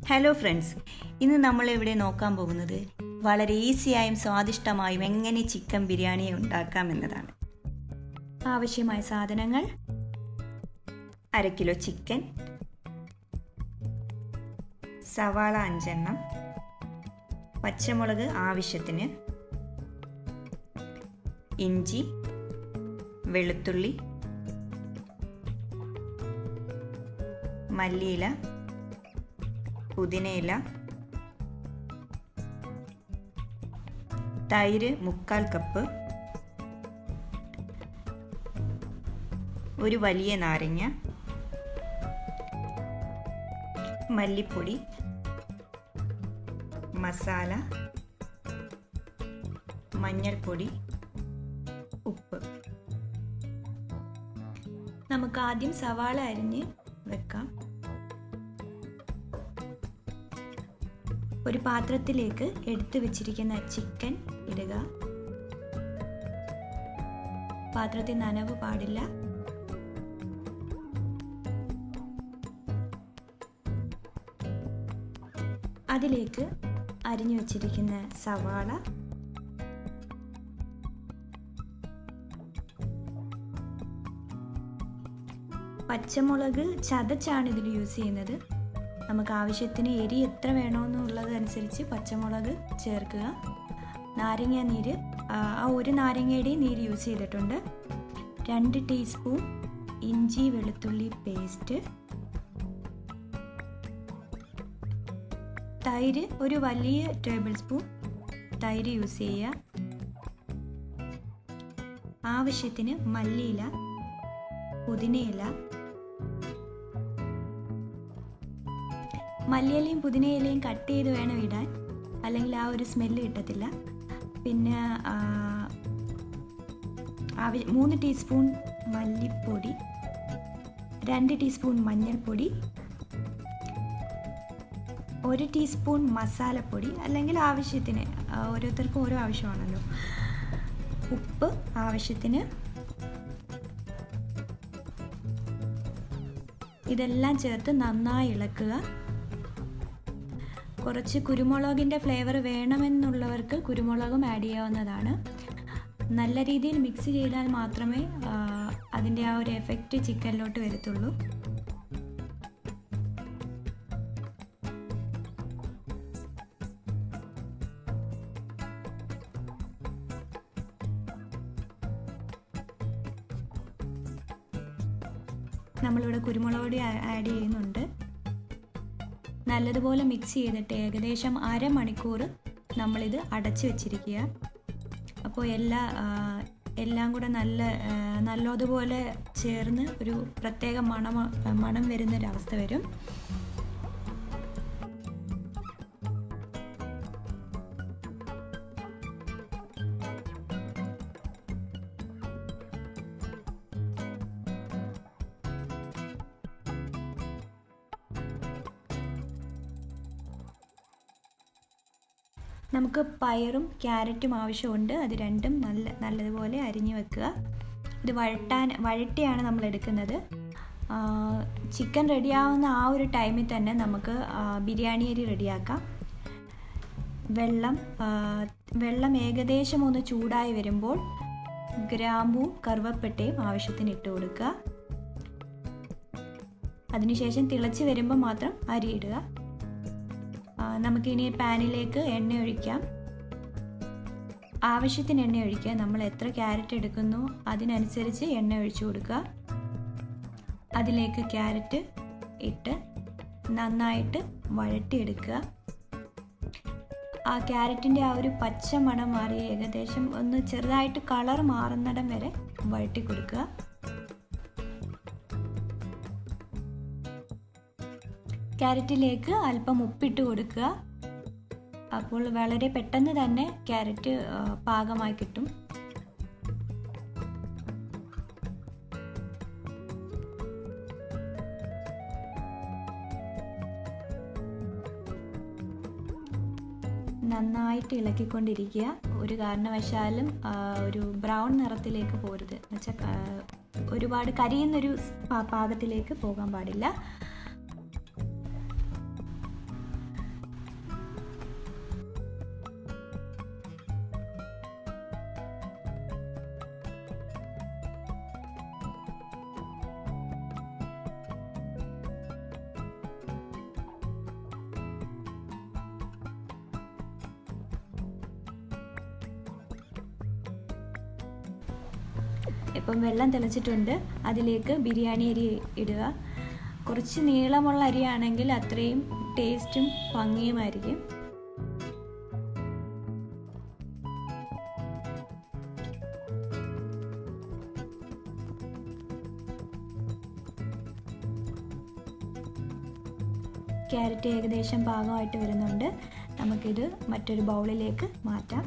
Hello friends, ഇന്ന് നമ്മൾ ഇവിടെ നോക്കാൻ പോകുന്നത് വളരെ ഈസിയായും സ്വാദിഷ്ടമായും എങ്ങനെ ചിക്കൻ ബിരിയാണി ഉണ്ടാക്കാം എന്നതാണ്. ആവശ്യമായ സാധനങ്ങൾ: 1/2 കിലോ ചിക്കൻ, സവാള 5 എണ്ണം, പച്ചമുളക് ആവശ്യത്തിന്, ഇഞ്ചി, വെളുത്തുള്ളി, മല്ലിയില, പുതിനയില, തൈര് 1/4 കപ്പ്, ഒരു വലിയ നാരങ്ങ, മല്ലിപ്പൊടി, മസാല, മഞ്ഞൾപ്പൊടി, ഉപ്പ്. നമുക്ക് ആദ്യം സവാള അരിഞ്ഞ് വെക്കാം. ഒരു പാത്രത്തിലേക്ക് എടുത്തു വെച്ചിരിക്കുന്ന ചിക്കൻ ഇടുക. പാത്രത്തിൽ നനവ് പാടില്ല. അതിലേക്ക് അരിഞ്ഞു വെച്ചിരിക്കുന്ന സവാള, പച്ചമുളക് ചതച്ചാണ് ഇതിൽ യൂസ് ചെയ്യുന്നത്. നമുക്ക് ആവശ്യത്തിന് എരി എത്ര വേണമെന്നുള്ളതനുസരിച്ച് പച്ചമുളക് ചേർക്കുക. നാരങ്ങ നീര്, ഒരു നാരങ്ങയുടെയും നീര് യൂസ് ചെയ്തിട്ടുണ്ട്. 2 ടീസ്പൂൺ ഇഞ്ചി വെളുത്തുള്ളി പേസ്റ്റ്, തൈര് ഒരു വലിയ ടേബിൾ സ്പൂൺ തൈര് യൂസ് ചെയ്യുക. ആവശ്യത്തിന് മല്ലിയില, പുതിനയില. മല്ലിയിലയും പുതിനയിലയും കട്ട് ചെയ്ത് വേണം ഇടാൻ, അല്ലെങ്കിൽ ആ ഒരു സ്മെല്ല് കിട്ടത്തില്ല. പിന്നെ 3 ടീസ്പൂൺ മല്ലിപ്പൊടി, 2 ടീസ്പൂൺ മഞ്ഞൾപ്പൊടി, 1 ടീസ്പൂൺ മസാലപ്പൊടി, അല്ലെങ്കിൽ ആവശ്യത്തിന്, ഓരോരുത്തർക്കും ഓരോ ആവശ്യമാണല്ലോ. ഉപ്പ് ആവശ്യത്തിന്. ഇതെല്ലാം ചേർത്ത് നന്നായി ഇളക്കുക. കുറച്ച് കുരുമുളകിൻ്റെ ഫ്ലേവർ വേണമെന്നുള്ളവർക്ക് കുരുമുളകും ആഡ് ചെയ്യാവുന്നതാണ്. നല്ല രീതിയിൽ മിക്സ് ചെയ്താൽ മാത്രമേ അതിൻ്റെ ആ ഒരു എഫക്റ്റ് ചിക്കനിലോട്ട് വരത്തുള്ളൂ. നമ്മളിവിടെ കുരുമുളക് പൊടി ആഡ് ചെയ്യുന്നുണ്ട്. നല്ലതുപോലെ മിക്സ് ചെയ്തിട്ട് ഏകദേശം അരമണിക്കൂർ നമ്മളിത് അടച്ചു വെച്ചിരിക്കുക. അപ്പോൾ എല്ലാം കൂടെ നല്ലതുപോലെ ചേർന്ന് ഒരു പ്രത്യേക മണം വരുന്നൊരവസ്ഥ വരും. നമുക്ക് പയറും ക്യാരറ്റും ആവശ്യമുണ്ട്. അത് രണ്ടും നല്ലതുപോലെ അരിഞ്ഞു വെക്കുക. ഇത് വഴട്ടിയാണ് നമ്മൾ എടുക്കുന്നത്. ചിക്കൻ റെഡിയാവുന്ന ആ ഒരു ടൈമിൽ തന്നെ നമുക്ക് ബിരിയാണി അരി റെഡിയാക്കാം. വെള്ളം ഏകദേശം ഒന്ന് ചൂടായി വരുമ്പോൾ ഗ്രാമ്പൂ കറുവപ്പട്ടയും ആവശ്യത്തിന് ഇട്ട് കൊടുക്കുക. അതിനുശേഷം തിളച്ച് വരുമ്പോൾ മാത്രം അരി ഇടുക. നമുക്കിനി പാനിലേക്ക് എണ്ണ ഒഴിക്കാം. ആവശ്യത്തിന് എണ്ണ ഒഴിക്കുക. നമ്മൾ എത്ര ക്യാരറ്റ് എടുക്കുന്നു അതിനനുസരിച്ച് എണ്ണ ഒഴിച്ചു കൊടുക്കുക. അതിലേക്ക് ക്യാരറ്റ് ഇട്ട് നന്നായിട്ട് വഴട്ടിയെടുക്കുക. ആ ക്യാരറ്റിൻ്റെ ആ ഒരു പച്ച മണം മാറി ഏകദേശം ഒന്ന് ചെറുതായിട്ട് കളർ മാറുന്നിടം വരെ വഴട്ടി കൊടുക്കുക. ക്യാരറ്റിലേക്ക് അല്പം ഉപ്പിട്ട് കൊടുക്കുക. അപ്പോൾ വളരെ പെട്ടെന്ന് തന്നെ ക്യാരറ്റ് പാകമായി കിട്ടും. നന്നായിട്ട് ഇളക്കിക്കൊണ്ടിരിക്കുക. ഒരു കാരണവശാലും ഒരു ബ്രൗൺ നിറത്തിലേക്ക് പോരുത്. എന്നുവെച്ചാൽ ഒരുപാട് കരിയുന്നൊരു പാകത്തിലേക്ക് പോകാൻ പാടില്ല. ഇപ്പം വെള്ളം തിളച്ചിട്ടുണ്ട്. അതിലേക്ക് ബിരിയാണി അരി ഇടുക. കുറച്ച് നീളമുള്ള അരിയാണെങ്കിൽ അത്രയും ടേസ്റ്റും ഭംഗിയുമായിരിക്കും. ക്യാരറ്റ് ഏകദേശം പാകമായിട്ട് വരുന്നുണ്ട്. നമുക്കിത് മറ്റൊരു ബൗളിലേക്ക് മാറ്റാം.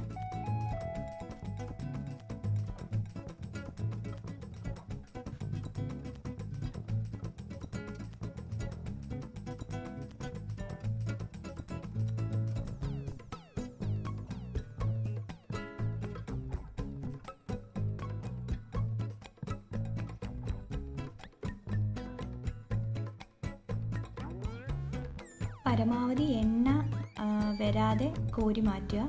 പരമാവധി എണ്ണ വരാതെ കോരി മാറ്റുക.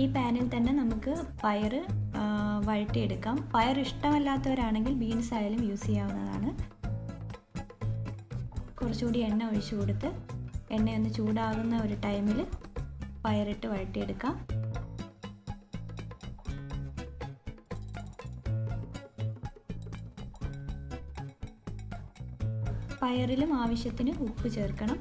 ഈ പാനിൽ തന്നെ നമുക്ക് പയർ വഴറ്റിയെടുക്കാം. പയർ ഇഷ്ടമല്ലാത്തവരാണെങ്കിൽ ബീൻസ് ആയാലും യൂസ് ചെയ്യാവുന്നതാണ്. കുറച്ചുകൂടി എണ്ണ ഒഴിച്ചു കൊടുത്ത് എണ്ണയൊന്ന് ചൂടാകുന്ന ഒരു ടൈമിൽ പയറിട്ട് വഴറ്റിയെടുക്കാം. പയറിലും ആവശ്യത്തിന് ഉപ്പ് ചേർക്കണം.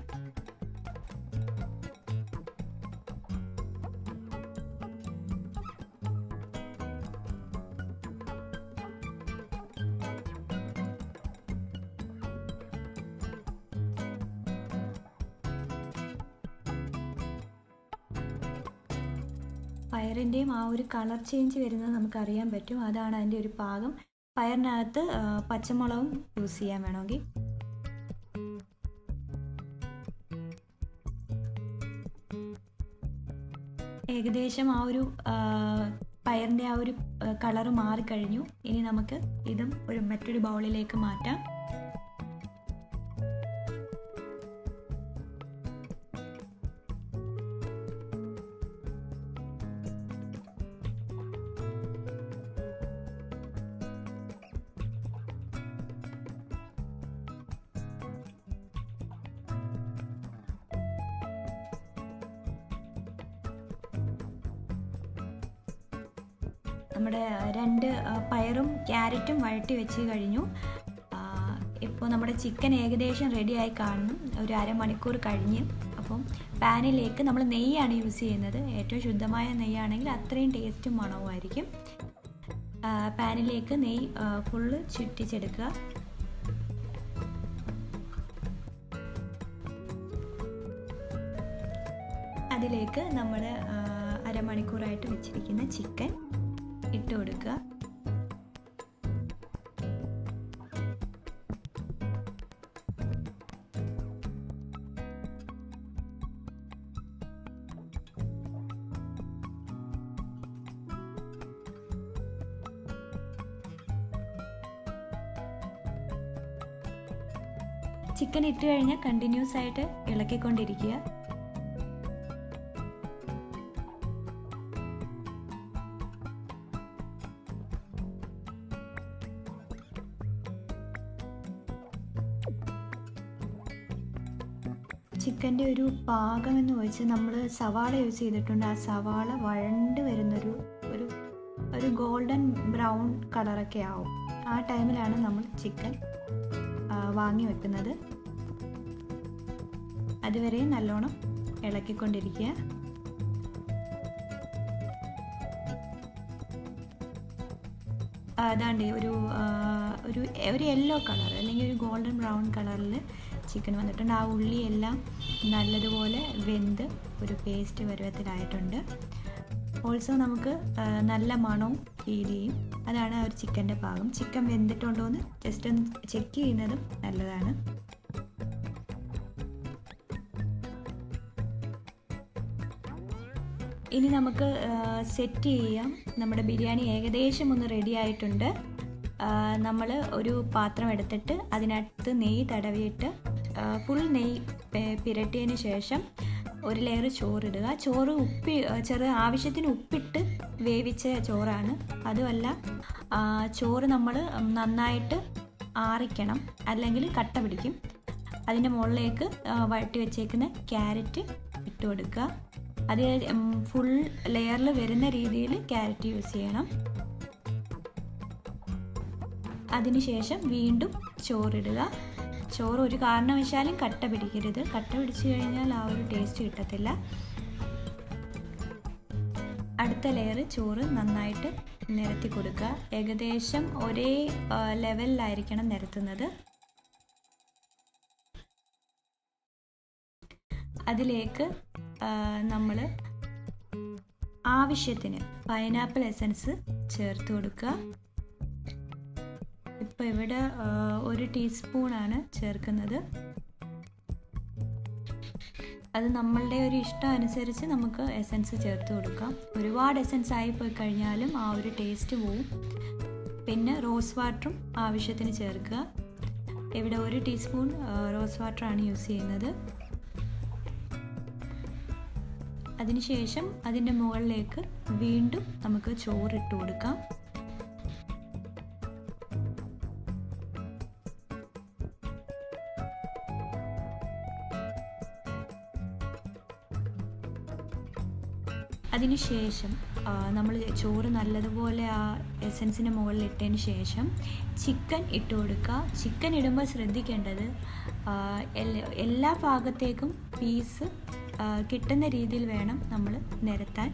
പയറിൻ്റെയും ആ ഒരു കളർ ചേഞ്ച് വരുന്നത് നമുക്കറിയാൻ പറ്റും. അതാണ് അതിൻ്റെ ഒരു പാകം. പയറിനകത്ത് പച്ചമുളകും യൂസ് ചെയ്യാൻ വേണമെങ്കിൽ. ഏകദേശം ആ ഒരു പയറിൻ്റെ ആ ഒരു കളറ് മാറിക്കഴിഞ്ഞു. ഇനി നമുക്ക് ഇതും മറ്റൊരു ബൗളിലേക്ക് മാറ്റാം. നമ്മുടെ 2 പയറും ക്യാരറ്റും വഴറ്റി വെച്ച് കഴിഞ്ഞു. ഇപ്പോൾ നമ്മുടെ ചിക്കൻ ഏകദേശം റെഡിയായി കാണുന്നു. ഒരു അരമണിക്കൂർ കഴിഞ്ഞ്. അപ്പം പാനിലേക്ക് നമ്മൾ നെയ്യാണ് യൂസ് ചെയ്യുന്നത്. ഏറ്റവും ശുദ്ധമായ നെയ്യാണെങ്കിൽ അത്രയും ടേസ്റ്റും മണവുമായിരിക്കും. പാനിലേക്ക് നെയ്യ് ഫുള്ള് ചുറ്റിച്ചെടുക്കുക. അതിലേക്ക് നമ്മൾ അരമണിക്കൂറായിട്ട് വെച്ചിരിക്കുന്ന ചിക്കൻ ഇട്ട് കൊടുക്കുക. ചിക്കൻ ഇട്ട് കഴിഞ്ഞാൽ കണ്ടിന്യൂസ് ആയിട്ട് ഇളക്കിക്കൊണ്ടിരിക്കുക. ചിക്കൻ്റെ ഒരു പാകമെന്ന് വെച്ചാൽ നമ്മൾ സവാള യൂസ് ചെയ്തിട്ടുണ്ട്. ആ സവാള വഴണ്ട് വരുന്നൊരു ഒരു ഗോൾഡൻ ബ്രൗൺ കളറൊക്കെ ആവും. ആ ടൈമിലാണ് നമ്മൾ ചിക്കൻ വാങ്ങി വെക്കുന്നത്. അതുവരെ നല്ലോണം ഇളക്കിക്കൊണ്ടിരിക്കുക. അതാണ്ട് ഒരു യെല്ലോ കളർ അല്ലെങ്കിൽ ഒരു ഗോൾഡൻ ബ്രൗൺ കളറിൽ ചിക്കൻ വന്നിട്ടുണ്ട്. ആ ഉള്ളിയെല്ലാം നല്ലതുപോലെ വെന്ത് ഒരു പേസ്റ്റ് പരുവത്തിലായിട്ടുണ്ട്. ഓൾസോ നമുക്ക് നല്ല മണവും ഫീൽ ചെയ്യും. അതാണ് ആ ഒരു ചിക്കൻ്റെ പാകം. ചിക്കൻ വെന്തിട്ടുണ്ടോ എന്ന് ജസ്റ്റ് ഒന്ന് ചെക്ക് ചെയ്യുന്നതും നല്ലതാണ്. ഇനി നമുക്ക് സെറ്റ് ചെയ്യാം. നമ്മുടെ ബിരിയാണി ഏകദേശം ഒന്ന് റെഡി ആയിട്ടുണ്ട്. നമ്മൾ ഒരു പാത്രം എടുത്തിട്ട് അതിനകത്ത് നെയ്യ് തടവിയിട്ട് ഫുൾ നെയ്യ് പുരട്ടിയതിന് ശേഷം ഒരു ലെയർ ചോറിടുക. ചോറ് ആവശ്യത്തിന് ഉപ്പിട്ട് വേവിച്ച ചോറാണ്. അതുമല്ല, ചോറ് നമ്മൾ നന്നായിട്ട് ആറിക്കണം, അല്ലെങ്കിൽ കട്ട പിടിക്കും. അതിൻ്റെ മുകളിലേക്ക് വഴറ്റി വെച്ചേക്കുന്ന ക്യാരറ്റ് ഇട്ട് കൊടുക്കുക. അത് ഫുൾ ലെയറിൽ വരുന്ന രീതിയിൽ ക്യാരറ്റ് യൂസ് ചെയ്യണം. അതിനുശേഷം വീണ്ടും ചോറിടുക. ചോറ് ഒരു കാരണവശാലും കട്ട പിടിക്കരുത്. കട്ട പിടിച്ചു കഴിഞ്ഞാൽ ആ ഒരു ടേസ്റ്റ് കിട്ടത്തില്ല. അടുത്ത ലെയർ ചോറ് നന്നായിട്ട് നിരത്തി കൊടുക്കുക. ഏകദേശം ഒരേ ലെവലിലായിരിക്കണം നിരത്തുന്നത്. അതിലേക്ക് നമ്മൾ ആവശ്യത്തിന് പൈനാപ്പിൾ എസൻസ് ചേർത്ത് കൊടുക്കുക. ഇപ്പോൾ ഇവിടെ 1 ടീസ്പൂണാണ് ചേർക്കുന്നത്. അത് നമ്മളുടെ ഒരു ഇഷ്ടം അനുസരിച്ച് നമുക്ക് എസൻസ് ചേർത്ത് കൊടുക്കാം. ഒരുപാട് എസൻസ് ആയിപ്പോയി കഴിഞ്ഞാലും ആ ഒരു ടേസ്റ്റ് പോവും. പിന്നെ റോസ് വാട്ടറും ആവശ്യത്തിന് ചേർക്കുക. ഇവിടെ 1 ടീസ്പൂൺ റോസ് വാട്ടറാണ് യൂസ് ചെയ്യുന്നത്. അതിനുശേഷം അതിൻ്റെ മുകളിലേക്ക് വീണ്ടും നമുക്ക് ചോറിട്ട് കൊടുക്കാം. അതിനുശേഷം നമ്മൾ ചോറ് നല്ലതുപോലെ ആ എസൻസിന് മുകളിൽ ഇട്ടതിന് ശേഷം ചിക്കൻ ഇട്ട് കൊടുക്കുക. ചിക്കൻ ഇടുമ്പോൾ ശ്രദ്ധിക്കേണ്ടത് എല്ലാ ഭാഗത്തേക്കും പീസ് കിട്ടുന്ന രീതിയിൽ വേണം നമ്മൾ നിരത്താൻ.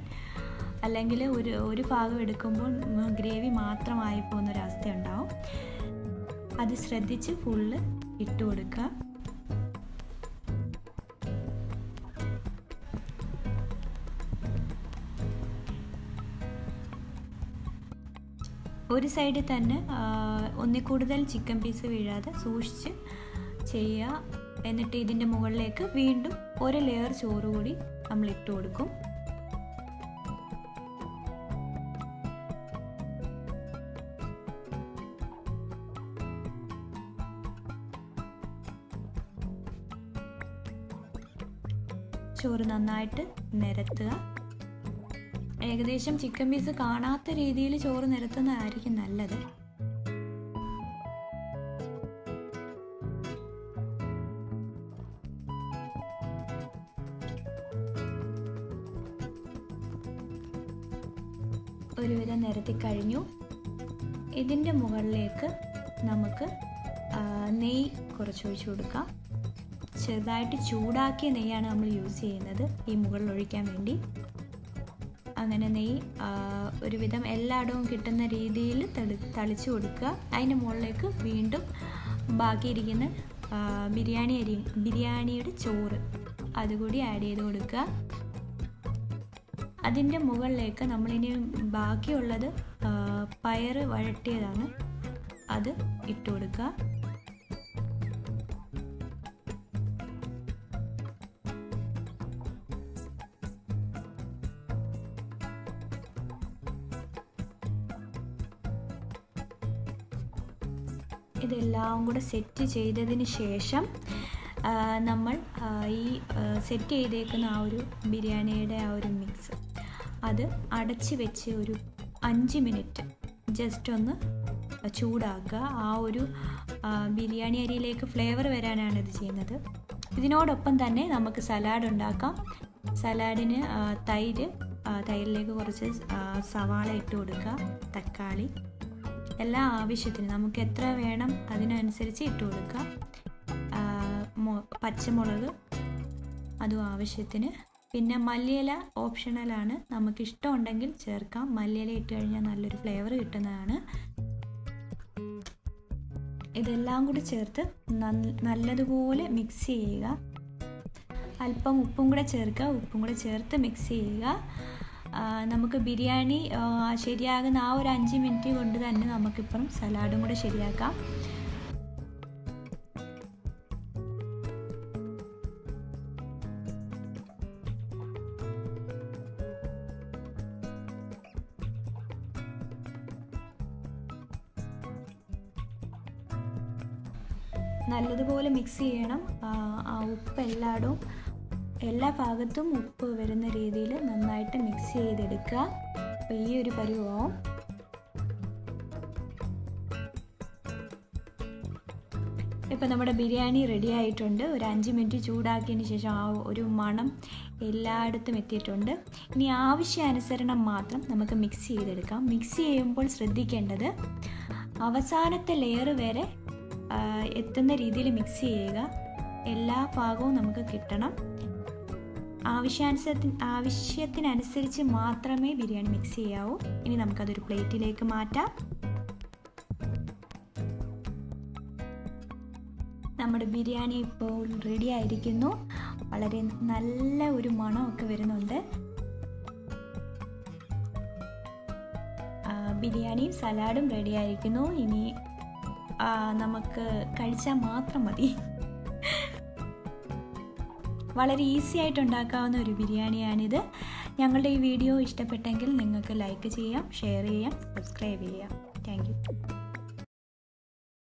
അല്ലെങ്കിൽ ഒരു ഭാഗം എടുക്കുമ്പോൾ ഗ്രേവി മാത്രമായി പോകുന്നൊരവസ്ഥ ഉണ്ടാവും. അത് ശ്രദ്ധിച്ച് ഫുള്ള് ഇട്ട് കൊടുക്കുക. ഒരു സൈഡിൽ തന്നെ ഒന്നിൽ കൂടുതൽ ചിക്കൻ പീസ് വീഴാതെ സൂക്ഷിച്ച് ചെയ്യുക. എന്നിട്ട് ഇതിൻ്റെ മുകളിലേക്ക് വീണ്ടും 1 ലെയർ ചോറ് കൂടി നമ്മൾ ഇട്ട് കൊടുക്കും. ചോറ് നന്നായിട്ട് നിരത്തുക. ഏകദേശം ചിക്കൻ പീസ് കാണാത്ത രീതിയിൽ ചോറ് നിരത്തുന്നതായിരിക്കും നല്ലത്. ഒരുവിധം നിരത്തി കഴിഞ്ഞു. ഇതിൻ്റെ മുകളിലേക്ക് നമുക്ക് നെയ്യ് കുറച്ച് ഒഴിച്ചു കൊടുക്കാം. ചെറുതായിട്ട് ചൂടാക്കിയ നെയ്യാണ് നമ്മൾ യൂസ് ചെയ്യുന്നത് ഈ മുകളിൽ ഒഴിക്കാൻ വേണ്ടി. അങ്ങനെ നെയ്യ് ഒരുവിധം എല്ലായിടവും കിട്ടുന്ന രീതിയിൽ തളിച്ചു കൊടുക്കുക. അതിൻ്റെ മുകളിലേക്ക് വീണ്ടും ബാക്കിയിരിക്കുന്ന ബിരിയാണിയുടെ ചോറ് അതുകൂടി ആഡ് ചെയ്ത് കൊടുക്കുക. അതിൻ്റെ മുകളിലേക്ക് നമ്മളിനി ബാക്കിയുള്ളത് പയർ വഴട്ടിയതാണ്, അത് ഇട്ട് കൊടുക്കുക. ഇതെല്ലാം കൂടെ സെറ്റ് ചെയ്തതിന് ശേഷം നമ്മൾ ഈ സെറ്റ് ചെയ്തേക്കുന്ന ആ ഒരു ബിരിയാണിയുടെ ആ ഒരു മിക്സ് അത് അടച്ച് വെച്ച് ഒരു 5 മിനിറ്റ് ജസ്റ്റ് ഒന്ന് ചൂടാക്കുക. ആ ഒരു ബിരിയാണി അരിയിലേക്ക് ഫ്ലേവർ വരാനാണ് ഇത് ചെയ്യുന്നത്. ഇതിനോടൊപ്പം തന്നെ നമുക്ക് സലാഡ് ഉണ്ടാക്കാം. സലാഡിന് തൈരിലേക്ക് കുറച്ച് സവാള ഇട്ട് കൊടുക്കുക, തക്കാളി എല്ലാം ആവശ്യത്തിന് നമുക്ക് എത്ര വേണം അതിനനുസരിച്ച് ഇട്ട് കൊടുക്കുക. പച്ചമുളക് അതും ആവശ്യത്തിന്. പിന്നെ മല്ലിയില ഓപ്ഷണലാണ്, നമുക്കിഷ്ടമുണ്ടെങ്കിൽ ചേർക്കാം. മല്ലിയില ഇട്ട് കഴിഞ്ഞാൽ നല്ലൊരു ഫ്ലേവർ കിട്ടുന്നതാണ്. ഇതെല്ലാം കൂടി ചേർത്ത് നല്ലതുപോലെ മിക്സ് ചെയ്യുക. അല്പം ഉപ്പും കൂടെ ചേർക്കുക. ഉപ്പും കൂടെ ചേർത്ത് മിക്സ് ചെയ്യുക. നമുക്ക് ബിരിയാണി ശരിയാകുന്ന ആ ഒരു 5 മിനിറ്റ് കൊണ്ട് തന്നെ നമുക്കിപ്പം സലാഡും കൂടെ ശരിയാക്കാം. നല്ലതുപോലെ മിക്സ് ചെയ്യണം. ആ ഉപ്പ് എല്ലായിടവും എല്ലാ ഭാഗത്തും ഉപ്പ് വരുന്ന രീതിയിൽ നന്നായിട്ട് മിക്സ് ചെയ്തെടുക്കുക. അപ്പോൾ ഈ ഒരു പരുവമാവും. ഇപ്പോൾ നമ്മുടെ ബിരിയാണി റെഡി ആയിട്ടുണ്ട്. ഒരു 5 മിനിറ്റ് ചൂടാക്കിയതിന് ശേഷം ആ ഒരു മണം എല്ലായിടത്തും എത്തിയിട്ടുണ്ട്. ഇനി ആവശ്യാനുസരണം മാത്രം നമുക്ക് മിക്സ് ചെയ്തെടുക്കാം. മിക്സ് ചെയ്യുമ്പോൾ ശ്രദ്ധിക്കേണ്ടത് അവസാനത്തെ ലെയർ വരെ എത്തുന്ന രീതിയിൽ മിക്സ് ചെയ്യുക. എല്ലാ ഭാഗവും നമുക്ക് കിട്ടണം. ആവശ്യത്തിനനുസരിച്ച് മാത്രമേ ബിരിയാണി മിക്സ് ചെയ്യാവൂ. ഇനി നമുക്കതൊരു പ്ലേറ്റിലേക്ക് മാറ്റാം. നമ്മുടെ ബിരിയാണി ഇപ്പോൾ റെഡി ആയിരിക്കുന്നു. വളരെ നല്ല ഒരു മണമൊക്കെ വരുന്നുണ്ട്. ബിരിയാണിയും സലാഡും റെഡി ആയിരിക്കുന്നു. ഇനി നമുക്ക് കഴിച്ചാൽ മാത്രം മതി. വളരെ ഈസി ആയിട്ട് ഉണ്ടാക്കാവുന്ന ഒരു ബിരിയാണിയാണിത്. ഞങ്ങളുടെ ഈ വീഡിയോ ഇഷ്ടപ്പെട്ടെങ്കിൽ നിങ്ങൾക്ക് ലൈക്ക് ചെയ്യാം, ഷെയർ ചെയ്യാം, സബ്സ്ക്രൈബ് ചെയ്യാം. Thank you.